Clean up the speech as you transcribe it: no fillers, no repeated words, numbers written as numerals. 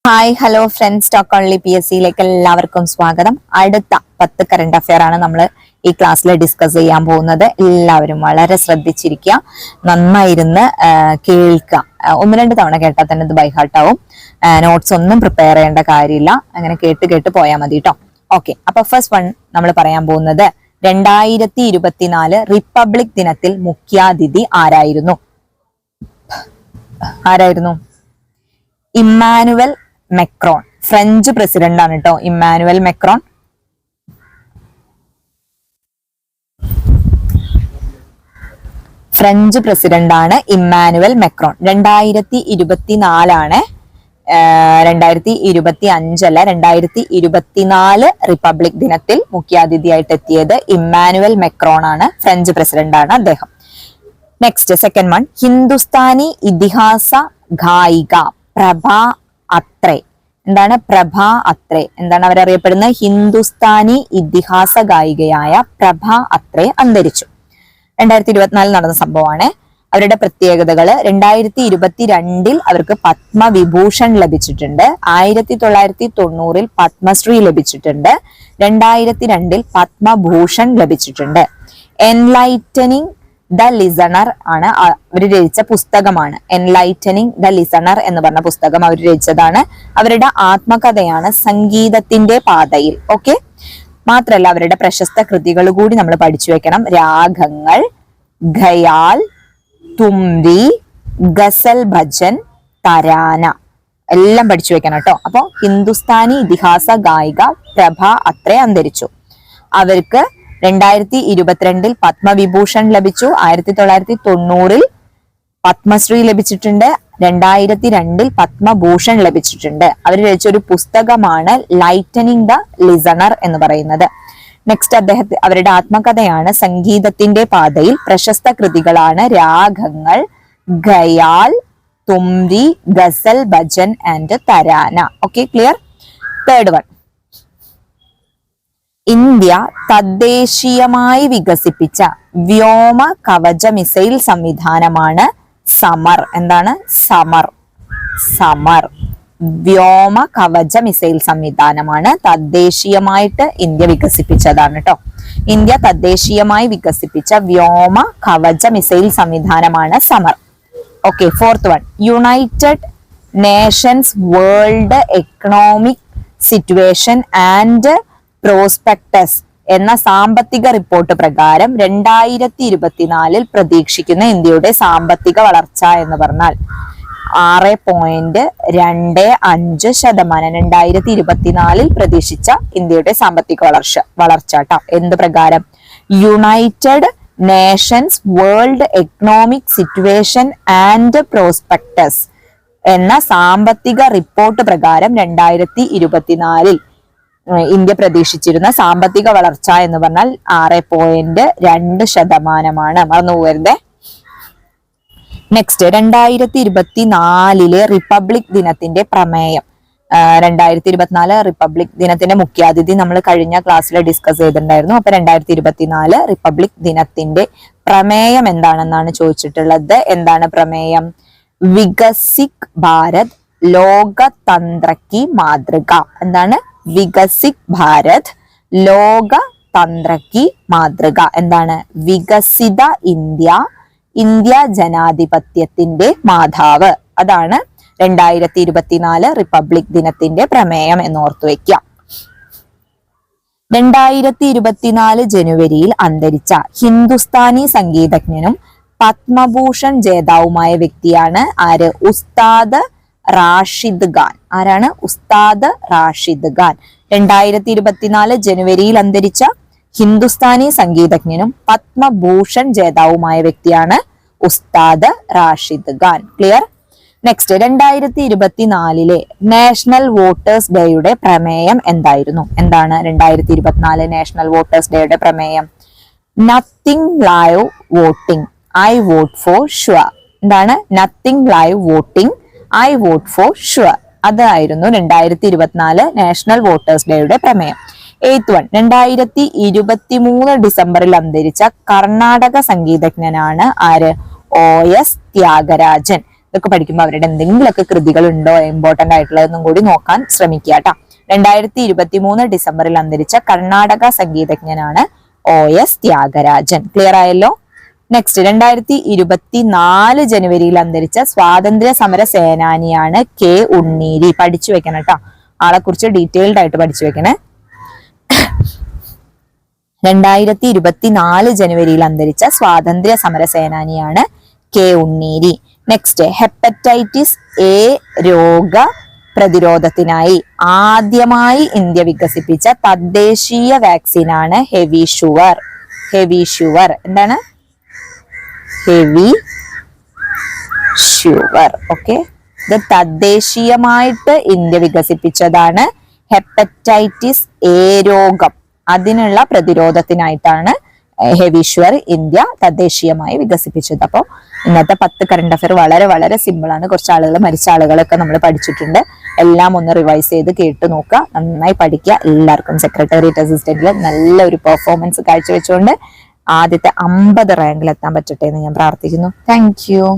Hi hello friends stock only PSC-യിലേക്ക് എല്ലാവർക്കും സ്വാഗതം. അടുത്ത 10 കറണ്ട് അഫെയർ ആണ് നമ്മൾ ഈ ക്ലാസ്സിൽ ഡിസ്കസ് ചെയ്യാൻ പോകുന്നത്. എല്ലാവരും വളരെ ശ്രദ്ധിച്ചിരിക്കുക, നന്നായിരുന്ന് കേൾക്കുക. 1-2 തവണ കേട്ടാൽ തന്നെ ഇത് ബൈഹാർട്ടാവും. നോട്ട്സ് ഒന്നും പ്രിപ്പയർ ചെയ്യേണ്ട കാര്യമില്ല, അങ്ങനെ കേട്ട് പോയാൽ മതി കേട്ടോ. ഓക്കെ, അപ്പൊ ഫസ്റ്റ് വൺ നമ്മൾ പറയാൻ പോകുന്നത് 2024 റിപ്പബ്ലിക് ദിനത്തിൽ മുഖ്യാതിഥി ആരായിരുന്നു? Emmanuel Macron. ഫ്രഞ്ച് പ്രസിഡന്റ് ആണ് കേട്ടോ ഇമ്മാനുവൽ മെക്രോൺ. ഫ്രഞ്ച് പ്രസിഡന്റ് ആണ് ഇമ്മാനുവൽ മെക്രോൺ. 2024 ആണ്, 2025 അല്ല, 2024 റിപ്പബ്ലിക് ദിനത്തിൽ മുഖ്യാതിഥിയായിട്ട് എത്തിയത് ഇമ്മാനുവൽ മെക്രോൺ ആണ്. ഫ്രഞ്ച് പ്രസിഡന്റ് ആണ് അദ്ദേഹം. നെക്സ്റ്റ് സെക്കൻഡ് വൺ, ഹിന്ദുസ്ഥാനി ഇതിഹാസ ഗായിക പ്രഭ അത്രേ. എന്താണ് പ്രഭ അത്രേ? എന്താണ് അവരറിയപ്പെടുന്നത്? ഹിന്ദുസ്ഥാനി ഇതിഹാസ ഗായികയായ പ്രഭ അത്രേ അന്തരിച്ചു. 2024 നടന്ന സംഭവമാണ്. അവരുടെ പ്രത്യേകതകള്: 2022 അവർക്ക് പത്മവിഭൂഷൺ ലഭിച്ചിട്ടുണ്ട്, 1990 പത്മശ്രീ ലഭിച്ചിട്ടുണ്ട്, 2002 പത്മഭൂഷൺ ലഭിച്ചിട്ടുണ്ട്. എൻലൈറ്റനിങ് ദ ലിസണർ ആണ് അവർ രചിച്ച പുസ്തകമാണ്. എൻലൈറ്റനിങ് ദ ലിസണർ എന്ന് പറഞ്ഞ പുസ്തകം അവർ രചിച്ചതാണ്. അവരുടെ ആത്മകഥയാണ് സംഗീതത്തിന്റെ പാതയിൽ. ഓക്കെ, മാത്രല്ല അവരുടെ പ്രശസ്ത കൃതികൾ കൂടി നമ്മൾ പഠിച്ചു വെക്കണം. രാഗങ്ങൾ, ഖയാൽ, തുമ്പി, ഗസൽ ഭജൻ, തരാന എല്ലാം പഠിച്ചു വെക്കണം കേട്ടോ. അപ്പൊ ഹിന്ദുസ്ഥാനി ഇതിഹാസ ഗായിക പ്രഭ അത്രേ അന്തരിച്ചു. അവർക്ക് 2022 പത്മവിഭൂഷൺ ലഭിച്ചു, 1990 പത്മശ്രീ ലഭിച്ചിട്ടുണ്ട്, 2002 പത്മഭൂഷൺ ലഭിച്ചിട്ടുണ്ട്. അവർ രചിച്ച ഒരു പുസ്തകമാണ് ലൈറ്റനിങ് ദ ലിസണർ എന്ന് പറയുന്നത്. നെക്സ്റ്റ് അവരുടെ ആത്മകഥയാണ് സംഗീതത്തിന്റെ പാതയിൽ. പ്രശസ്ത കൃതികളാണ് രാഗങ്ങൾ, ഖയാൽ, തുമ്പി, ghazal bhajan and tarana. Okay, clear? Third one, India തദ്ദേശീയമായി വികസിപ്പിച്ച വ്യോമ കവച മിസൈൽ സംവിധാനമാണ് സമർ. എന്താണ് സമർ? വ്യോമ കവച മിസൈൽ സംവിധാനമാണ് തദ്ദേശീയമായിട്ട് ഇന്ത്യ വികസിപ്പിച്ചതാണ് കേട്ടോ. ഇന്ത്യ തദ്ദേശീയമായി വികസിപ്പിച്ച വ്യോമ കവച മിസൈൽ സംവിധാനമാണ് Samar. Okay, fourth one, United Nations world economic situation and prospectus എന്ന സാമ്പത്തിക റിപ്പോർട്ട് പ്രകാരം 2024 പ്രതീക്ഷിക്കുന്ന ഇന്ത്യയുടെ സാമ്പത്തിക വളർച്ച എന്ന് പറഞ്ഞാൽ 6.25%. 2024 പ്രതീക്ഷിച്ച ഇന്ത്യയുടെ സാമ്പത്തിക വളർച്ച കേട്ടോ. എന്ത് പ്രകാരം? United Nations world economic situation and prospectus എന്ന സാമ്പത്തിക റിപ്പോർട്ട് പ്രകാരം 2024 ഇന്ത്യ പ്രതീക്ഷിച്ചിരുന്ന സാമ്പത്തിക വളർച്ച എന്ന് പറഞ്ഞാൽ 6.2%. മറന്നു പോകരുതേ. നെക്സ്റ്റ്, 2024 റിപ്പബ്ലിക് ദിനത്തിന്റെ പ്രമേയം. 2024 റിപ്പബ്ലിക് ദിനത്തിന്റെ മുഖ്യാതിഥി നമ്മൾ കഴിഞ്ഞ ക്ലാസ്സിൽ ഡിസ്കസ് ചെയ്തിട്ടുണ്ടായിരുന്നു. അപ്പൊ 2024 റിപ്പബ്ലിക് ദിനത്തിന്റെ പ്രമേയം എന്താണെന്നാണ് ചോദിച്ചിട്ടുള്ളത്. എന്താണ് പ്രമേയം? വികസിക് ഭാരത് ലോകതന്ത്രക്കി മാതൃക. എന്താണ്? വികസിക് ഭാരത് ലോകതന്ത്രക്കി മാതൃക. എന്താണ്? വികസിത ഇന്ത്യ ജനാധിപത്യത്തിന്റെ മാതാവ്. അതാണ് 2024 റിപ്പബ്ലിക് ദിനത്തിന്റെ പ്രമേയം എന്ന് ഓർത്തു വെക്കുക. 2024 ജനുവരിയിൽ അന്തരിച്ച ഹിന്ദുസ്ഥാനി സംഗീതജ്ഞനും പത്മഭൂഷൺ ജേതാവുമായ വ്യക്തിയാണ് ആര്? ഉസ്താദ് റാഷിദ് ഖാൻ. ആരാണ്? ഉസ്താദ് റാഷിദ് ഖാൻ. 2024 ജനുവരിയിൽ അന്തരിച്ച ഹിന്ദുസ്ഥാനി സംഗീതജ്ഞനും പത്മഭൂഷൺ ജേതാവുമായ വ്യക്തിയാണ് Ustad Rashid Khan. Clear? Next, 2024 national voters ഡേയുടെ പ്രമേയം എന്തായിരുന്നു? എന്താണ് 2024 നാഷണൽ വോട്ടേഴ്സ് ഡേയുടെ പ്രമേയം? Nothing like voting, I vote for sure. എന്താണ്? Nothing like voting, I vote for sure. അതായിരുന്നു 2024 നാഷണൽ വോട്ടേഴ്സ് ഡേയുടെ പ്രമേയം. 8th വൺ, 2023 ഡിസംബറിൽ അന്തരിച്ച കർണാടക സംഗീതജ്ഞനാണ് ആര്? OS ത്യാഗരാജൻ. ഇതൊക്കെ പഠിക്കുമ്പോൾ അവരുടെ എന്തെങ്കിലുമൊക്കെ കൃതികൾ ഉണ്ടോ ഇമ്പോർട്ടന്റ് ആയിട്ടുള്ളതെന്നും കൂടി നോക്കാൻ ശ്രമിക്കുക കേട്ടോ. 2023 ഡിസംബറിൽ അന്തരിച്ച കർണാടക സംഗീതജ്ഞനാണ് OS ത്യാഗരാജൻ. ക്ലിയർ ആയല്ലോ? നെക്സ്റ്റ് 2024 ജനുവരിയിൽ അന്തരിച്ച സ്വാതന്ത്ര്യ സമര സേനാനിയാണ് K ഉണ്ണീരി. പഠിച്ചു വെക്കണം കേട്ടോ, ആളെ കുറിച്ച് ഡീറ്റെയിൽഡ് ആയിട്ട് പഠിച്ചു വെക്കണേ. 2024 ജനുവരിയിൽ അന്തരിച്ച സ്വാതന്ത്ര്യ സമര സേനാനിയാണ് K ഉണ്ണീരി. നെക്സ്റ്റ് ഹെപ്പറ്റൈറ്റിസ് A രോഗ പ്രതിരോധത്തിനായി ആദ്യമായി ഇന്ത്യ വികസിപ്പിച്ച തദ്ദേശീയ വാക്സിനാണ് ഹെവിഷുവർ. ഹെവിഷുവർ എന്താണ്? ഹെവിഷുവർ. ഓക്കെ, ഇത് തദ്ദേശീയമായിട്ട് ഇന്ത്യ വികസിപ്പിച്ചതാണ്. ഹെപ്പറ്റൈറ്റിസ് A രോഗം, അതിനുള്ള പ്രതിരോധത്തിനായിട്ടാണ് ഹെവിഷുവർ ഇന്ത്യ തദ്ദേശീയമായി വികസിപ്പിച്ചത്. അപ്പോൾ ഇന്നത്തെ 10 കറണ്ട് അഫയർ വളരെ വളരെ സിമ്പിൾ ആണ്. കുറച്ച് ആളുകൾ മരിച്ച ആളുകളൊക്കെ നമ്മൾ പഠിച്ചിട്ടുണ്ട്. എല്ലാം ഒന്ന് റിവൈസ് ചെയ്ത് കേട്ട് നോക്കുക, നന്നായി പഠിക്കുക. എല്ലാവർക്കും സെക്രട്ടേറിയറ്റ് അസിസ്റ്റന്റിൽ നല്ലൊരു പെർഫോമൻസ് കാഴ്ചവെച്ചുകൊണ്ട് ആദ്യത്തെ 50 റാങ്കിൽ എത്താൻ പറ്റട്ടെ എന്ന് ഞാൻ പ്രാർത്ഥിക്കുന്നു. Thank you.